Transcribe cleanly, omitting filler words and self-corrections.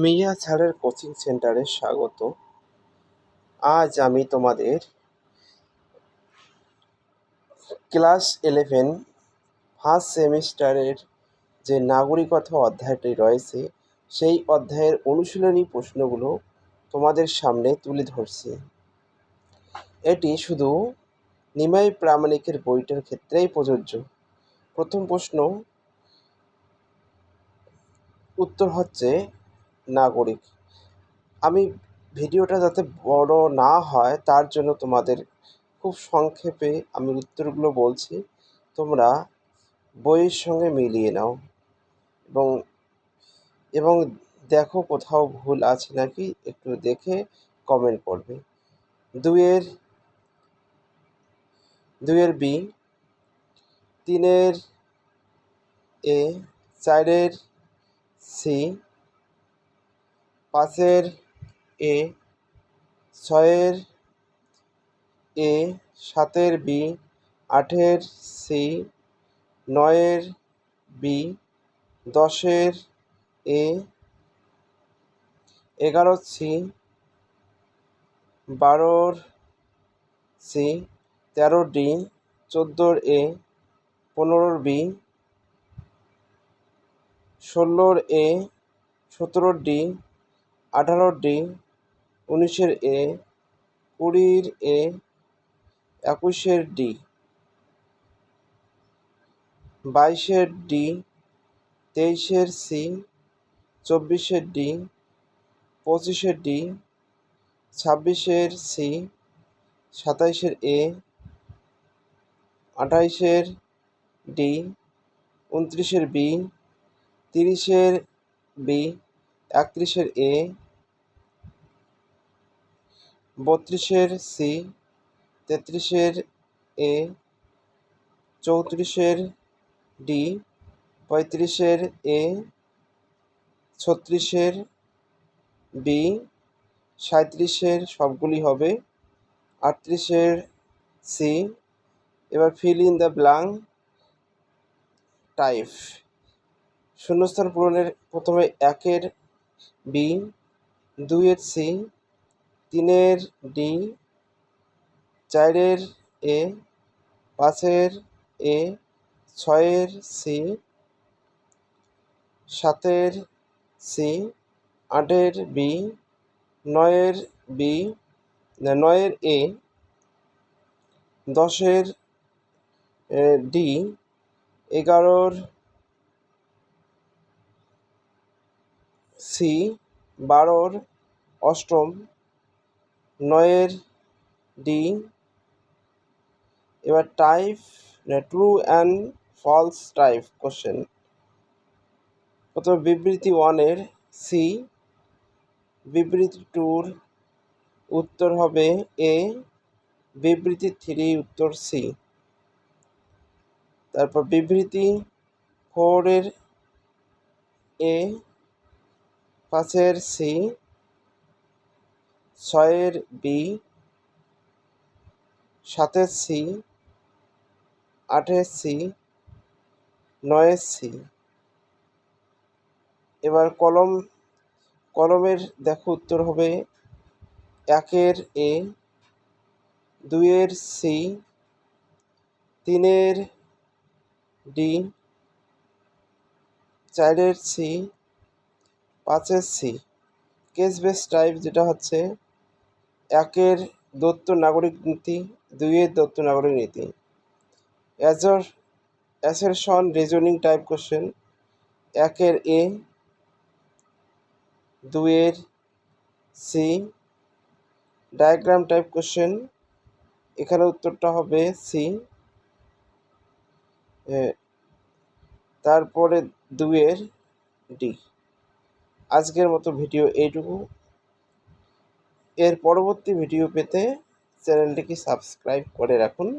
মিয়া স্যারের কোচিং সেন্টারে স্বাগত। আজ আমি তোমাদের ক্লাস 11 ফার্স্ট সেমিস্টারের যে নাগরিকতা অধ্যায়টি রয়েছে সেই অধ্যায়ের অনুশীলনী প্রশ্নগুলো তোমাদের সামনে তুলে ধরছি। এটি শুধু নিমাই প্রামাণিকের বইটার ক্ষেত্রেই প্রযোজ্য। প্রথম প্রশ্ন, উত্তর হচ্ছে নাগরিক। আমি ভিডিওটা যাতে বড় না হয় তার জন্য তোমাদের খুব সংক্ষেপে আমি উত্তরগুলো বলছি, তোমরা বইয়ের সঙ্গে মিলিয়ে নাও এবং এবং দেখো কোথাও ভুল আছে নাকি একটু দেখে কমেন্ট করবে। দুইয়ের বি, তিনের এ, চারের সি, পাঁচের এ, ছয়ের এ, সাতের বি, আটের সি, নয়ের বি, 10-এর এ, 11-র সি, 12-র সি, 13-র ডি, 14-র এ, 15-র বি, 16-র এ, 17-র ডি, 18-র ডি, 19-এর এ, 20-র এ, 21-এর ডি, 22-এর ডি, 23-এর সি, 24-এর ডি, 25-এর ডি, 26-এর সি, 27-এর এ, 28-এর ডি, 29-এর বি, 30-এর বি, 31-এর এ, 32-এর সি, 33-এর এ, 34-এর ডি, 35-এর এ, 36-এর বি, 37-এর সবগুলি হবে, 38-এর সি। এবার fill in the blank type. শূন্যস্থান পূরণের প্রথমে 1-এর বি, 2-এর সি, 3-এর ডি, 4-এর এ, 5-এর এ, 6-এর সি, 7-এর সি, 8-এর বি, 9-এর বি, 9-এর এ, 10-এর ডি, 11-র সি, 12-র অষ্টম, 9-এর ডি। এবার type, true and false type question. প্রথমে বিবৃতি 1-এর সি, বিবৃতি 2-র উত্তর হবে এ, বিবৃতি 3 উত্তর সি। তারপর বিবৃতি 4-এর এ, 5-এর সি, 6-এর বি, 7-এর সি, 8-এর সি, 9-এর সি। এবার কলমের দেখো উত্তর হবে 1-এর এ, 2-এর সি, 3-এর ডি, 4-এর সি, 5-এর সি। কেস বেস টাইপ যেটা হচ্ছে 1-এর দত্ত নাগরিক নীতি, 2-এর দত্ত নাগরিক নীতি। Assertion reasoning type question, 1-এর A, 2-এর সি। ডায়াগ্রাম টাইপ কোশ্চেন, এখানে উত্তরটা হবে সি। তারপরে 2-এর ডি। আজকের মতো ভিডিও এইটুকু। এর পরবর্তী ভিডিও পেতে চ্যানেলটিকে সাবস্ক্রাইব করে রাখুন।